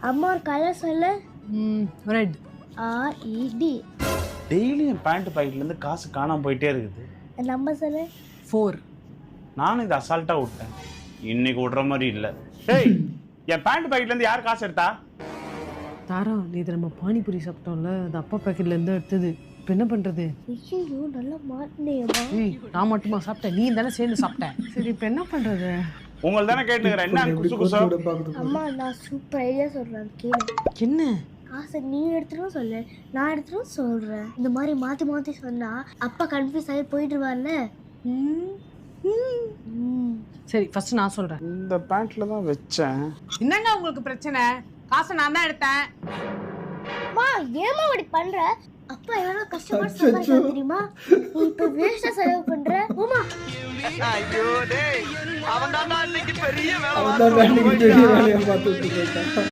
அம்மா ஒரு கலர் சொல்லு. ரெட். RED. டெய்லி என் பேண்ட் பாக்கெட்லேருந்து காசு காணாமல் போயிட்டே இருக்குது. நம்பர் சொல்லு. 4. நானும் இதை அசால்ட்டாக விட்டேன். இன்னைக்கு விடுற மாதிரி இல்லை. டேய், என் பேண்ட் பாக்கெட்லேருந்து யார் காசு எடுத்தா? தாரா, நேற்று நம்ம பானிபூரி சாப்பிட்டோம்ல, அது அப்பா பேக்கெட்லேருந்து எடுத்தது. இப்போ என்ன பண்ணுறது? ஐயோ நல்லா மாட்டினேம்மா. நான் மட்டுமா சாப்பிட்டேன்? நீ தானே சேர்ந்து சாப்பிட்டேன். சரி, இப்போ என்ன பண்ணுறது? உங்களை தானே கேட்டுக்கிறேன். என்ன குசு குசு? அம்மா நான் சூப்பர் ஐடியா சொல்றேன் கேளு. என்ன? காசை நீ எடுத்துடும் சொல்லு, நான் எடுத்துடும் சொல்றேன். இந்த மாதிரி மாத்தி மாத்தி சொன்னா அப்பா கன்ஃபியூஸ் ஆகி போயிட்டுருவார்ல. சரி, ஃபர்ஸ்ட் நான் சொல்கிறேன். இந்த பேண்ட்ல தான் வச்சேன். என்னங்க உங்களுக்கு பிரச்சனை? காசை நான் தான் எடுத்தேன். அம்மா ஏமா இப்படி பண்ற? அப்பா எவ்வளவு கஷ்டப்பட்டு சம்பாதிக்கிறாங்க தெரியுமா? நீ இப்ப வேஸ்டா செலவு பண்ற. ஓமா ஐயோ டேய், அவன் தான் இன்னைக்கு பெரிய வேலை பார்த்துட்டு இருக்கான்.